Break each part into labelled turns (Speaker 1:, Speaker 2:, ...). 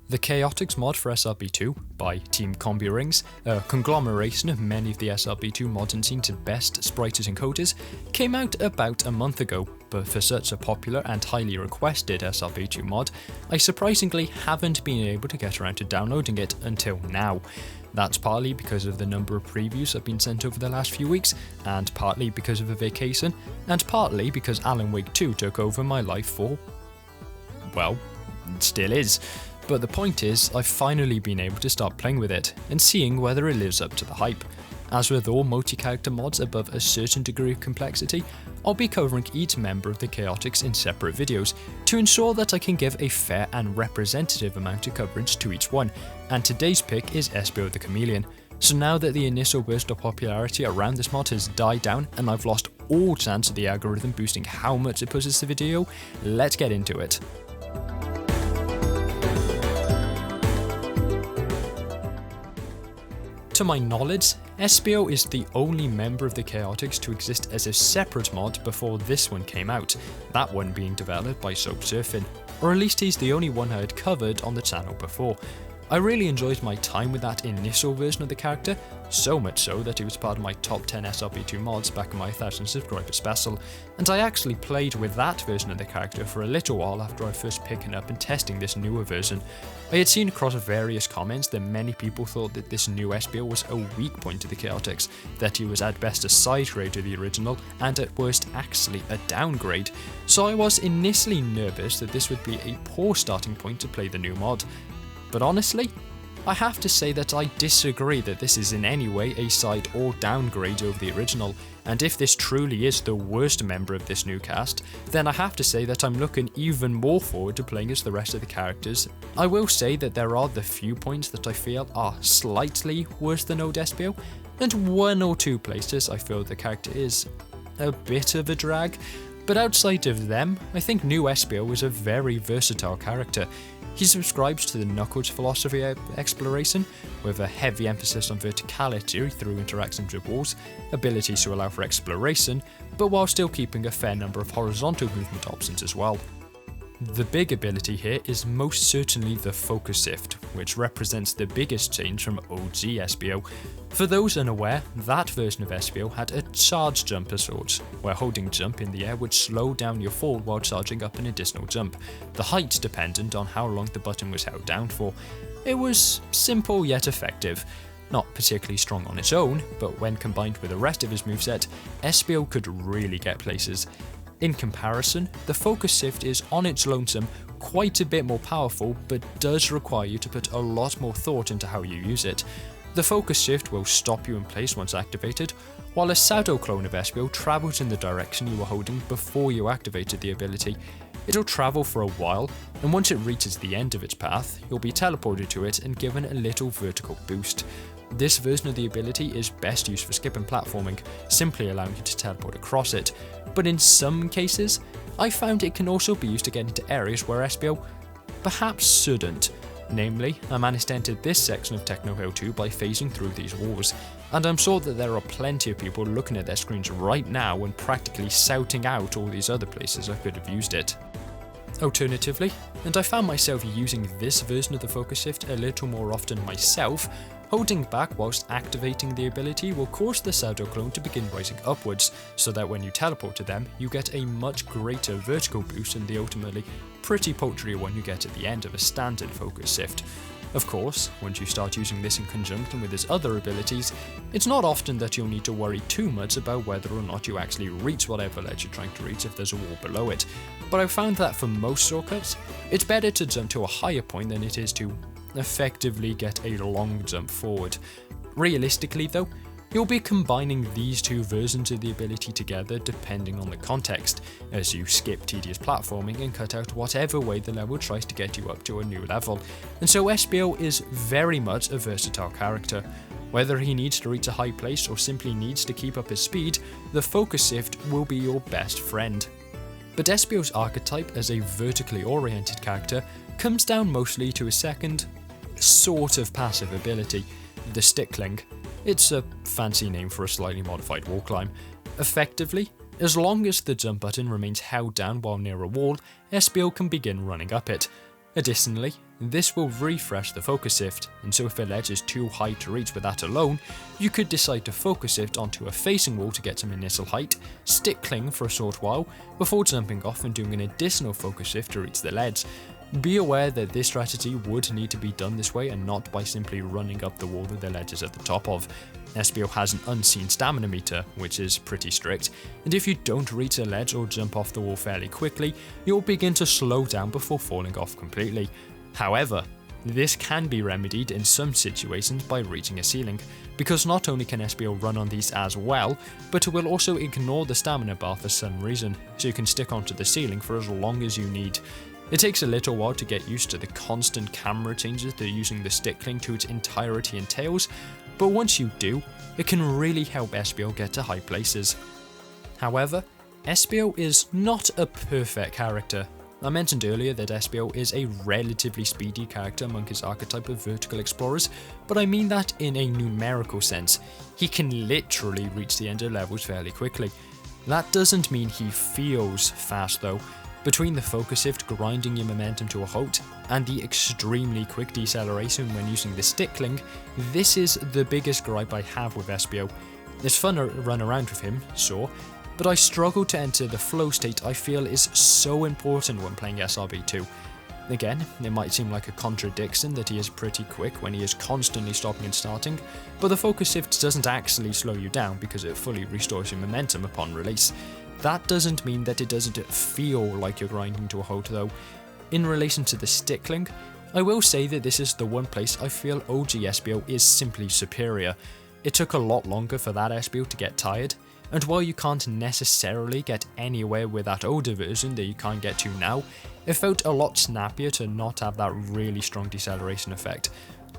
Speaker 1: The Chaotix mod for SRB2 by Team Combi-Rings, a conglomeration of many of the SRB2 modern scene's best sprites and coders, came out about a month ago, but for such a popular and highly requested SRB2 mod, I surprisingly haven't been able to get around to downloading it until now. That's partly because of the number of previews I've been sent over the last few weeks, and partly because of a vacation, and partly because Alan Wake 2 took over my life for, well, it still is. But the point is, I've finally been able to start playing with it, and seeing whether it lives up to the hype. As with all multi-character mods above a certain degree of complexity, I'll be covering each member of the Chaotix in separate videos, to ensure that I can give a fair and representative amount of coverage to each one, and today's pick is Espio the Chameleon. So now that the initial burst of popularity around this mod has died down, and I've lost all chance of the algorithm boosting how much it pushes the video, let's get into it. To my knowledge, Espio is the only member of the Chaotix to exist as a separate mod before this one came out, that one being developed by Surfing, or at least he's the only one I had covered on the channel before. I really enjoyed my time with that initial version of the character, so much so that it was part of my top 10 SRB2 mods back in my 1000 subscriber special, and I actually played with that version of the character for a little while after I first picking up and testing this newer version. I had seen across various comments that many people thought that this new Espio was a weak point to the Chaotix, that he was at best a side grade to the original, and at worst actually a downgrade, so I was initially nervous that this would be a poor starting point to play the new mod. But honestly, I have to say that I disagree that this is in any way a side or downgrade over the original, and if this truly is the worst member of this new cast, then I have to say that I'm looking even more forward to playing as the rest of the characters. I will say that there are the few points that I feel are slightly worse than old Espio, and one or two places I feel the character is a bit of a drag, but outside of them, I think new Espio is a very versatile character. He subscribes to the Knuckles philosophy of exploration, with a heavy emphasis on verticality through interactions with walls, abilities to allow for exploration, but while still keeping a fair number of horizontal movement options as well. The big ability here is most certainly the Focus Shift, which represents the biggest change from OG Espio. For those unaware, that version of Espio had a charge jump as sorts, where holding jump in the air would slow down your fall while charging up an additional jump, the height dependent on how long the button was held down for. It was simple yet effective. Not particularly strong on its own, but when combined with the rest of his moveset, Espio could really get places. In comparison, the Focus Shift is on its lonesome quite a bit more powerful, but does require you to put a lot more thought into how you use it. The Focus Shift will stop you in place once activated, while a Shadow clone of Espio travels in the direction you were holding before you activated the ability. It'll travel for a while, and once it reaches the end of its path, you'll be teleported to it and given a little vertical boost. This version of the ability is best used for skipping platforming, simply allowing you to teleport across it, but in some cases, I found it can also be used to get into areas where Espio perhaps shouldn't. Namely, I managed to enter this section of Techno Hill 2 by phasing through these walls, and I'm sure that there are plenty of people looking at their screens right now and practically shouting out all these other places I could have used it. Alternatively, and I found myself using this version of the Focus Shift a little more often myself, holding back whilst activating the ability will cause the Shadow clone to begin rising upwards, so that when you teleport to them, you get a much greater vertical boost than the ultimately pretty paltry one you get at the end of a standard Focus Shift. Of course, once you start using this in conjunction with his other abilities, it's not often that you'll need to worry too much about whether or not you actually reach whatever ledge you're trying to reach if there's a wall below it, but I've found that for most shortcuts, it's better to jump to a higher point than it is to effectively get a long jump forward. Realistically though, you'll be combining these two versions of the ability together depending on the context, as you skip tedious platforming and cut out whatever way the level tries to get you up to a new level, and so Espio is very much a versatile character. Whether he needs to reach a high place or simply needs to keep up his speed, the Focus Shift will be your best friend. But Espio's archetype as a vertically oriented character comes down mostly to his second, sort of passive ability, the Stickling. It's a fancy name for a slightly modified wall climb. Effectively, as long as the jump button remains held down while near a wall, Espio can begin running up it. Additionally, this will refresh the focus shift, and so if a ledge is too high to reach with that alone, you could decide to focus shift onto a facing wall to get some initial height, stick cling for a short while, before jumping off and doing an additional focus shift to reach the ledge. Be aware that this strategy would need to be done this way and not by simply running up the wall that the ledge is at the top of. Espio has an unseen stamina meter, which is pretty strict, and if you don't reach a ledge or jump off the wall fairly quickly, you'll begin to slow down before falling off completely. However, this can be remedied in some situations by reaching a ceiling, because not only can Espio run on these as well, but it will also ignore the stamina bar for some reason, so you can stick onto the ceiling for as long as you need. It takes a little while to get used to the constant camera changes that using the stick cling to its entirety entails, but once you do, it can really help Espio get to high places. However, Espio is not a perfect character. I mentioned earlier that Espio is a relatively speedy character among his archetype of vertical explorers, but I mean that in a numerical sense. He can literally reach the end of levels fairly quickly. That doesn't mean he feels fast though. Between the focus shift grinding your momentum to a halt, and the extremely quick deceleration when using the stick cling, this is the biggest gripe I have with Espio. It's fun to run around with him, sure, but I struggle to enter the flow state I feel is so important when playing SRB2. Again, it might seem like a contradiction that he is pretty quick when he is constantly stopping and starting, but the focus shift doesn't actually slow you down because it fully restores your momentum upon release. That doesn't mean that it doesn't feel like you're grinding to a halt though. In relation to the stick cling, I will say that this is the one place I feel OG Espio is simply superior. It took a lot longer for that Espio to get tired, and while you can't necessarily get anywhere with that older version that you can't get to now, it felt a lot snappier to not have that really strong deceleration effect.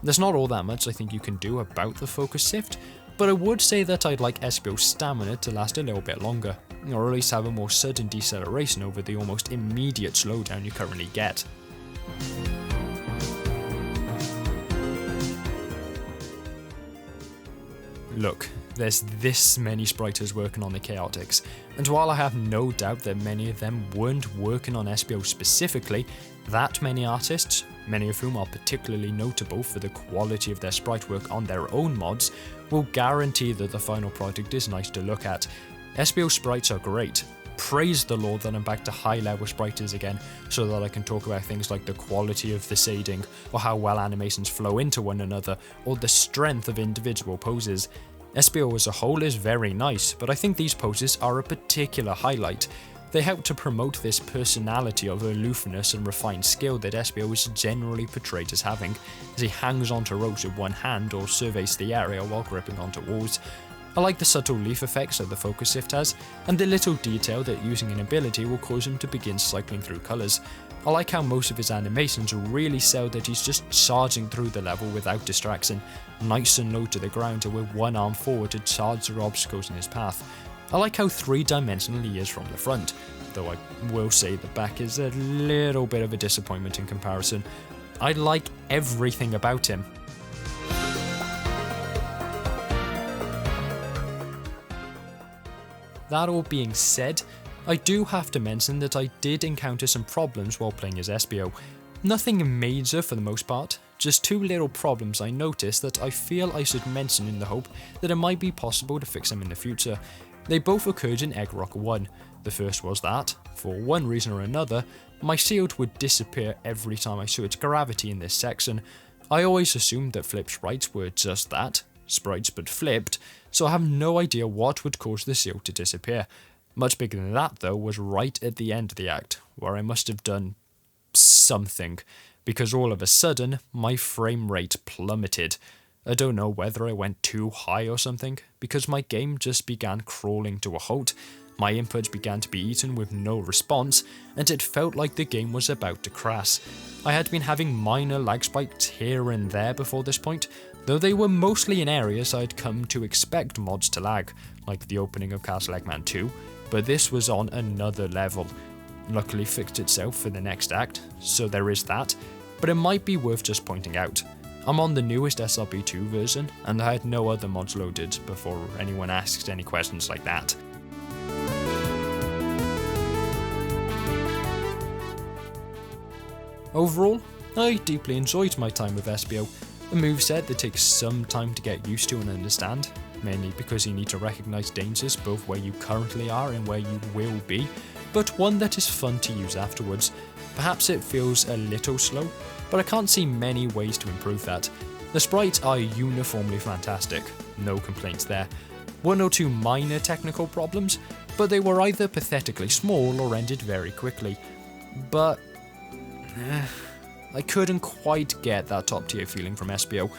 Speaker 1: There's not all that much I think you can do about the focus shift, but I would say that I'd like Espio's stamina to last a little bit longer, or at least have a more sudden deceleration over the almost immediate slowdown you currently get. Look, there's this many SPRITES working on the Chaotix, and while I have no doubt that many of them weren't working on Espio specifically, that many artists, many of whom are particularly notable for the quality of their sprite work on their own mods, will guarantee that the final product is nice to look at. Espio sprites are great. Praise the Lord that I'm back to high level SPRITES again, so that I can talk about things like the quality of the shading, or how well animations flow into one another, or the strength of individual poses. Espio as a whole is very nice, but I think these poses are a particular highlight. They help to promote this personality of aloofness and refined skill that Espio is generally portrayed as having, as he hangs onto ropes with one hand or surveys the area while gripping onto walls. I like the subtle leaf effects that the focus shift has, and the little detail that using an ability will cause him to begin cycling through colours. I like how most of his animations really sell that he's just charging through the level without distraction, nice and low to the ground or with one arm forward to charge through obstacles in his path. I like how three-dimensional he is from the front, though I will say the back is a little bit of a disappointment in comparison. I like everything about him. That all being said, I do have to mention that I did encounter some problems while playing as Espio. Nothing major for the most part, just two little problems I noticed that I feel I should mention in the hope that it might be possible to fix them in the future. They both occurred in Egg Rock 1. The first was that, for one reason or another, my shield would disappear every time I switched gravity in this section. I always assumed that flip sprites were just that, sprites but flipped, so I have no idea what would cause the shield to disappear. Much bigger than that though was right at the end of the act, where I must have done something, because all of a sudden my frame rate plummeted. I don't know whether I went too high or something, because my game just began crawling to a halt, my inputs began to be eaten with no response, and it felt like the game was about to crash. I had been having minor lag spikes here and there before this point, though they were mostly in areas I'd come to expect mods to lag, like the opening of Castle Eggman 2, but this was on another level. Luckily fixed itself for the next act, so there is that, but it might be worth just pointing out. I'm on the newest SRB2 version, and I had no other mods loaded before anyone asks any questions like that. Overall, I deeply enjoyed my time with Espio, a moveset that takes some time to get used to and understand, mainly because you need to recognise dangers both where you currently are and where you will be, but one that is fun to use afterwards. Perhaps it feels a little slow, but I can't see many ways to improve that. The sprites are uniformly fantastic, no complaints there. One or two minor technical problems, but they were either pathetically small or ended very quickly. But I couldn't quite get that top tier feeling from Espio.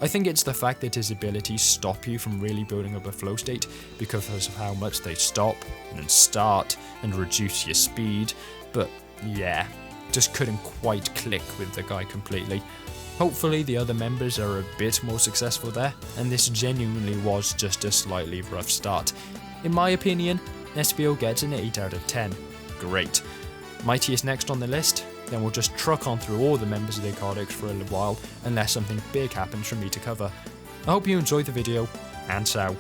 Speaker 1: I think it's the fact that his abilities stop you from really building up a flow state because of how much they stop and then start and reduce your speed, but yeah, just couldn't quite click with the guy completely. Hopefully the other members are a bit more successful there, and this genuinely was just a slightly rough start. In my opinion, Espio gets an 8 out of 10. Great. Mighty is next on the list, then we'll just truck on through all the members of the Chaotix for a little while, unless something big happens for me to cover. I hope you enjoyed the video, and ciao.